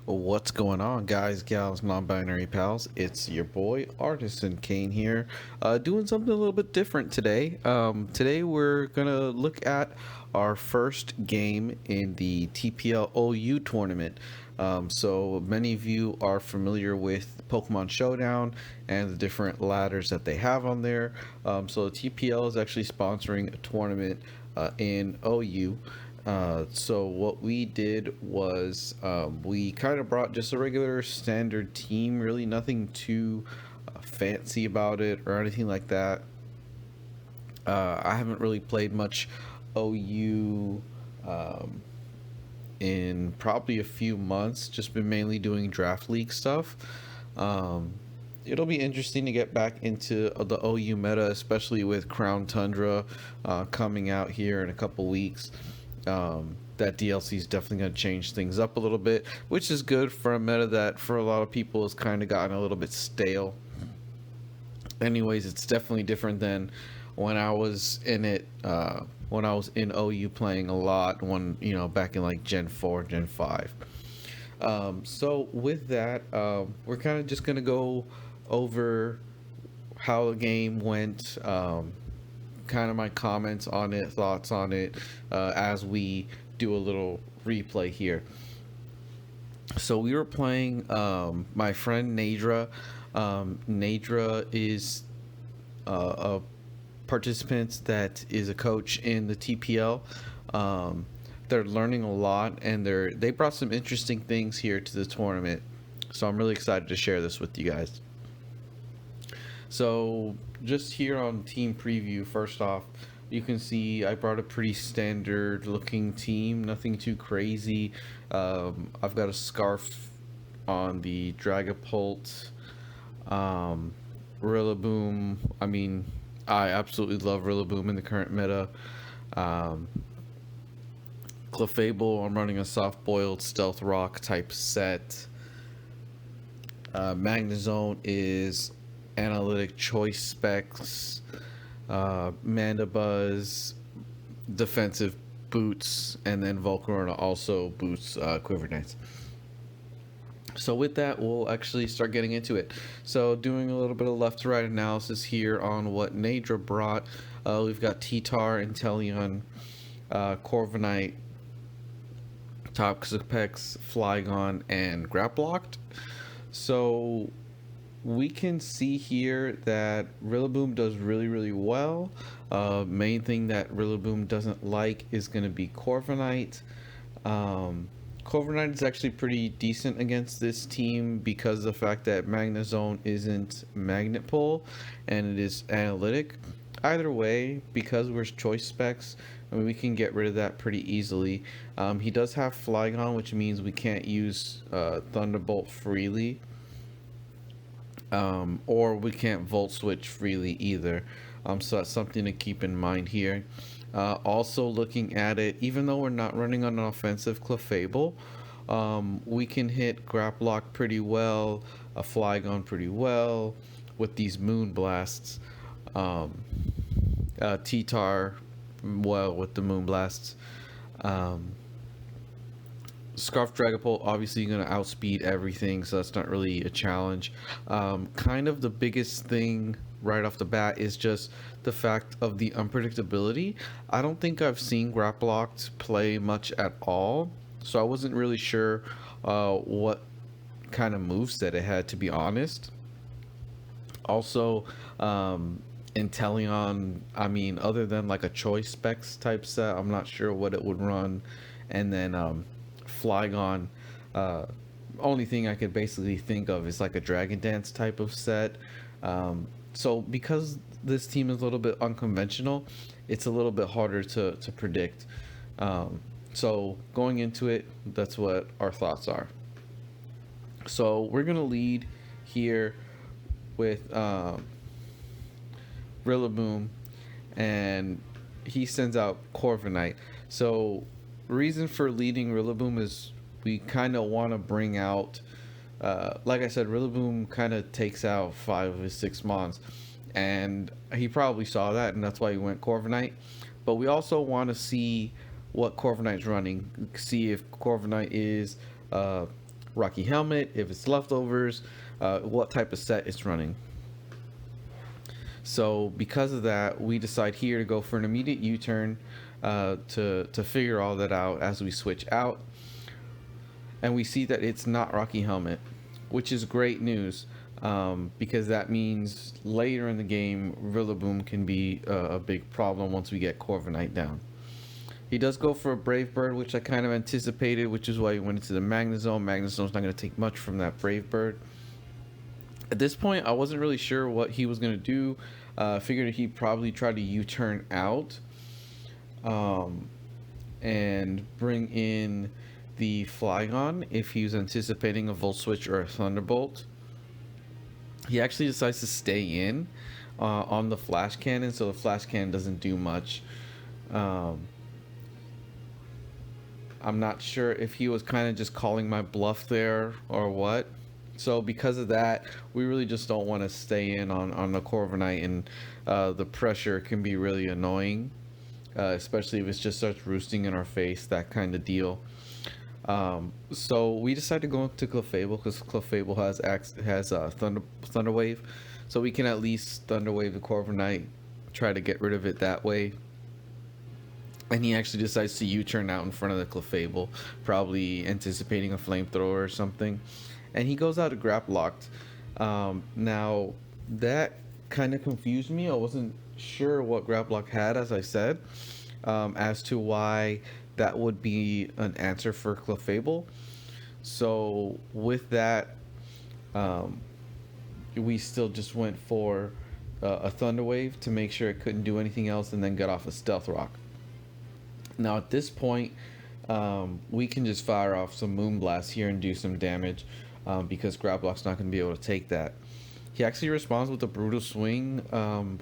What's going on, guys, gals, non-binary pals? It's your boy Artisan Kane here, doing something a little bit different today. Today we're gonna look at our first game in the TPL OU tournament. So many of you are familiar with Pokemon Showdown and the different ladders that they have on there. So TPL is actually sponsoring a tournament in OU. So what we did was we kind of brought just a regular standard team, really nothing too fancy about it or anything like that. I haven't really played much OU in probably a few months, just been mainly doing draft league stuff. Um, it'll be interesting to get back into the OU meta, especially with Crown Tundra coming out here in a couple weeks. That DLC is definitely going to change things up a little bit, which is good for a meta that for a lot of people has kind of gotten a little bit stale. Anyways, it's definitely different than when I was in it. When I was in OU playing a lot, back in like Gen 4, Gen 5. So with that, we're kind of just gonna go over how the game went, kind of my comments on it, thoughts on it, as we do a little replay here. So we were playing my friend Naydra. Naydra is a participant that is a coach in the TPL. They're learning a lot, and they brought some interesting things here to the tournament. So I'm really excited to share this with you guys. So just here on team preview, first off, you can see I brought a pretty standard looking team, nothing too crazy. I've got a scarf on the Dragapult, Rillaboom. I mean, I absolutely love Rillaboom in the current meta. Um, Clefable, I'm running a soft boiled stealth rock type set. Magnezone is analytic choice specs. Mandibuzz, defensive boots, and then Volcarona also boots Quiver Knights. So with that, we'll actually start getting into it. So doing a little bit of left to right analysis here on what Naydra brought. We've got T-Tar, Inteleon, Corviknight, Toxapex, Flygon, and Grapploct. So we can see here that Rillaboom does really, really well. Main thing that Rillaboom doesn't like is going to be Corviknight. Corviknight is actually pretty decent against this team because of the fact that Magnezone isn't Magnet Pull and it is analytic. Either way, because we're choice specs, I mean, we can get rid of that pretty easily. He does have Flygon, which means we can't use Thunderbolt freely. Or we can't Volt Switch freely either. So that's something to keep in mind here. Also looking at it, even though we're not running on an offensive Clefable, we can hit Grapploct pretty well, a Flygon pretty well with these Moon Blasts. T-Tar well with the Moon Blasts. Scarf Dragapult obviously going to outspeed everything, so that's not really a challenge. Kind of the biggest thing right off the bat is just the fact of the unpredictability. I don't think I've seen Grapploct play much at all, so I wasn't really sure what kind of moves that it had, to be honest. Also, Inteleon, I mean, other than like a choice specs type set, I'm not sure what it would run. And then Flygon, only thing I could basically think of is like a Dragon Dance type of set. So because this team is a little bit unconventional, it's a little bit harder to predict. So going into it, that's what our thoughts are. So we're gonna lead here with Rillaboom, and he sends out Corviknight. So reason for leading Rillaboom is we kind of want to bring out, like I said, Rillaboom kind of takes out 5 of his 6 mons, and he probably saw that, and that's why he went Corviknight. But we also want to see what Corviknight's running, see if Corviknight is Rocky Helmet, if it's leftovers, what type of set it's running. So because of that, we decide here to go for an immediate U-turn to figure all that out as we switch out, and we see that it's not Rocky Helmet, which is great news, because that means later in the game, Rillaboom can be a big problem once we get Corviknight down. He does go for a Brave Bird, which I kind of anticipated, which is why he went into the Magnezone. Magnezone's not going to take much from that Brave Bird. At this point, I wasn't really sure what he was going to do. Figured he'd probably try to U-turn out and bring in the Flygon if he was anticipating a Volt Switch or a Thunderbolt. He actually decides to stay in on the Flash Cannon, so the Flash Cannon doesn't do much. I'm not sure if he was kind of just calling my bluff there or what. So because of that, we really just don't want to stay in on the Corviknight, and the pressure can be really annoying, especially if it just starts roosting in our face, that kind of deal. So we decided to go into Clefable because Clefable has Thunder Wave, so we can at least Thunder Wave the Corviknight, try to get rid of it that way. And he actually decides to U-turn out in front of the Clefable, probably anticipating a flamethrower or something. And he goes out to Graplocked. Now, that kind of confused me. I wasn't sure what Graplock had, as I said, as to why that would be an answer for Clefable. So, with that, we still just went for a Thunder Wave to make sure it couldn't do anything else, and then got off a Stealth Rock. Now at this point, we can just fire off some Moonblast here and do some damage, because Graplock's not going to be able to take that. He actually responds with a Brutal Swing,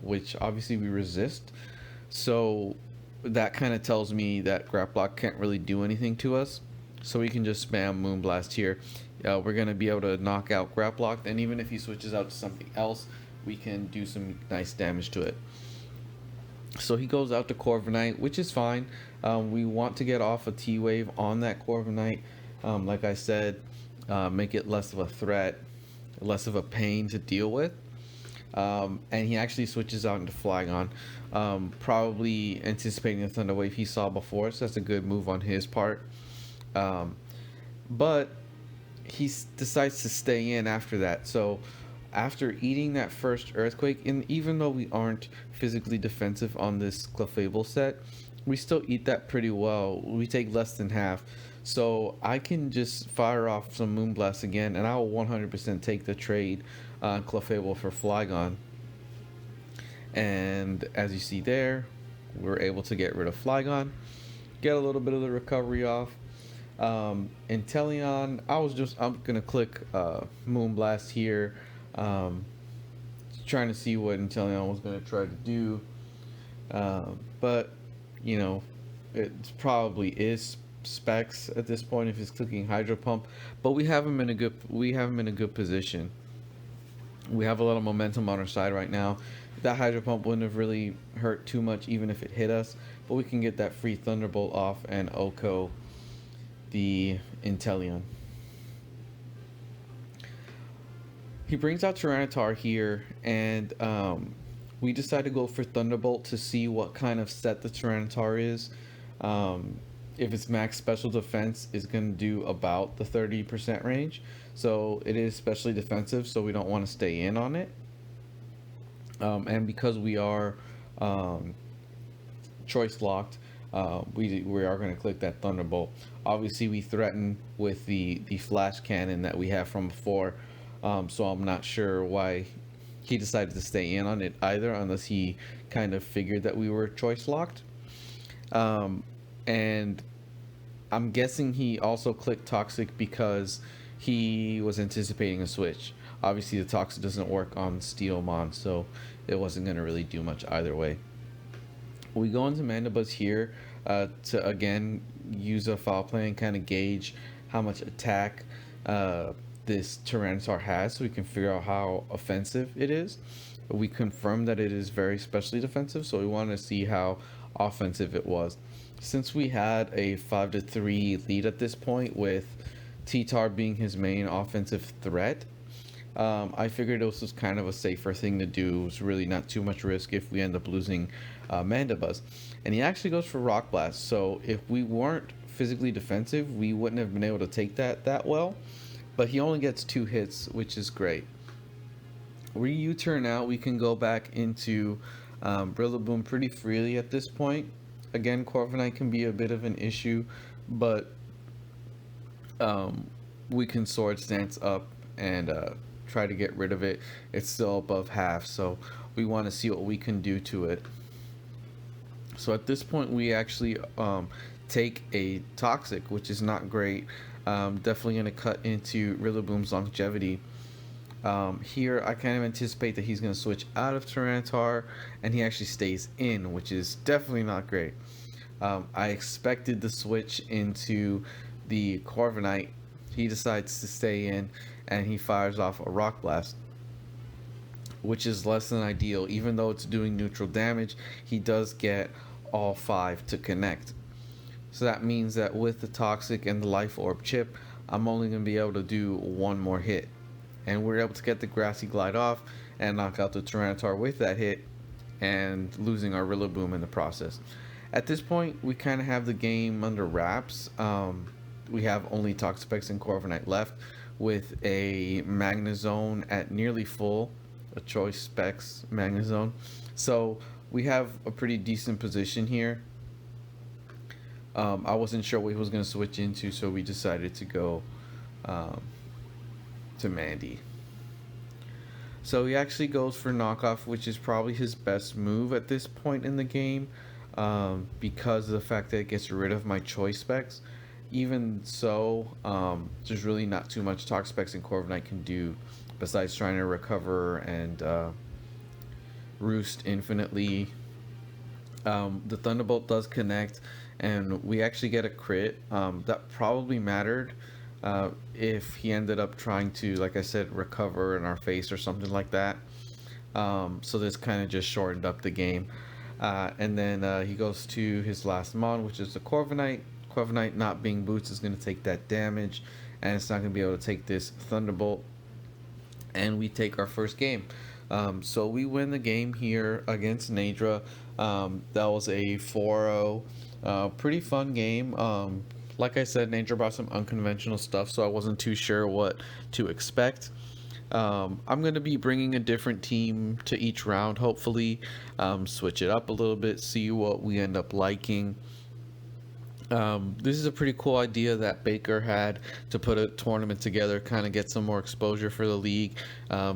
which obviously we resist. So that kind of tells me that Graplock can't really do anything to us. So we can just spam Moonblast here. We're going to be able to knock out Graplock, and even if he switches out to something else, we can do some nice damage to it. So he goes out to Corviknight, which is fine. We want to get off a T-Wave on that Corviknight. Like I said, make it less of a threat, less of a pain to deal with. And he actually switches out into Flygon, probably anticipating the Thunder Wave he saw before, so that's a good move on his part. But he decides to stay in after that. So after eating that first Earthquake, and even though we aren't physically defensive on this Clefable set, we still eat that pretty well. We take less than half. So I can just fire off some Moonblast again, and I will 100% take the trade on Clefable for Flygon. And as you see there, we're able to get rid of Flygon, get a little bit of the recovery off. Inteleon, I'm gonna click Moonblast here, trying to see what Inteleon was gonna try to do, but you know, it probably is specs at this point if he's clicking Hydro Pump. But we have him in a good position. We have a lot of momentum on our side right now. That Hydro Pump wouldn't have really hurt too much even if it hit us, but we can get that free Thunderbolt off and OHKO the Inteleon. He brings out Tyranitar here, and we decide to go for Thunderbolt to see what kind of set the Tyranitar is. If its max special defense is going to do about the 30% range, so it is specially defensive, so we don't want to stay in on it. And because we are choice locked, we are going to click that Thunderbolt. Obviously, we threaten with the Flash Cannon that we have from before, so I'm not sure why he decided to stay in on it either, unless he kind of figured that we were choice locked. And I'm guessing he also clicked Toxic because he was anticipating a switch. Obviously, the Toxic doesn't work on Steel Mons, so it wasn't going to really do much either way. We go into Mandibuzz here to again use a foul play and kind of gauge how much attack this Tyranitar has, so we can figure out how offensive it is. We confirmed that it is very specially defensive, so we wanted to see how offensive it was. Since we had a 5-3 lead at this point with T-Tar being his main offensive threat. I figured this was kind of a safer thing to do. It was really not too much risk if we end up losing Mandibuzz. And he actually goes for Rock Blast. So if we weren't physically defensive, we wouldn't have been able to take that well. But he only gets 2 hits, which is great. We U-turn out, we can go back into Rillaboom pretty freely at this point. Again, Corviknight can be a bit of an issue, but we can Swords Dance up and try to get rid of it. It's still above half, so we want to see what we can do to it. So at this point, we actually take a Toxic, which is not great. Definitely going to cut into Rillaboom's longevity. Here, I kind of anticipate that he's going to switch out of Tyranitar, and he actually stays in, which is definitely not great. I expected the switch into the Corviknight. He decides to stay in, and he fires off a Rock Blast, which is less than ideal. Even though it's doing neutral damage, he does get all 5 to connect. So that means that with the Toxic and the Life Orb chip, I'm only going to be able to do 1 more hit. And we're able to get the Grassy Glide off and knock out the Tyranitar with that hit, and losing our Rillaboom in the process. At this point, we kind of have the game under wraps. We have only Toxapex and Corviknight left, with a Magnezone at nearly full, a Choice Specs Magnezone. So we have a pretty decent position here. I wasn't sure what he was going to switch into, so we decided to go to Mandy. So he actually goes for Knockoff, which is probably his best move at this point in the game, because of the fact that it gets rid of my Choice Specs. Even so, there's really not too much Toxapex and Corviknight can do besides trying to recover and roost infinitely. The Thunderbolt does connect, and we actually get a crit. That probably mattered if he ended up trying to, like I said, recover in our face or something like that. So this kind of just shortened up the game. And then he goes to his last mon, which is the Corviknight. Corviknight, not being boots, is going to take that damage, and it's not going to be able to take this Thunderbolt. And we take our first game. So we win the game here against Naydra. That was a 4-0. Pretty fun game. Like I said, Naydra brought some unconventional stuff, so I wasn't too sure what to expect. I'm going to be bringing a different team to each round, hopefully. Switch it up a little bit, see what we end up liking. This is a pretty cool idea that Baker had to put a tournament together, kind of get some more exposure for the league,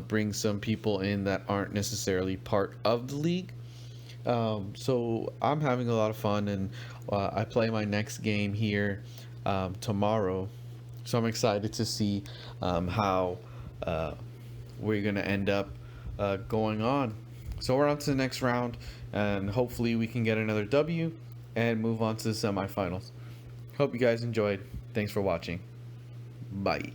bring some people in that aren't necessarily part of the league. So I'm having a lot of fun, and I play my next game here tomorrow. So I'm excited to see how we're going to end up going on. So we're on to the next round, and hopefully we can get another W and move on to the semifinals. Hope you guys enjoyed. Thanks for watching. Bye.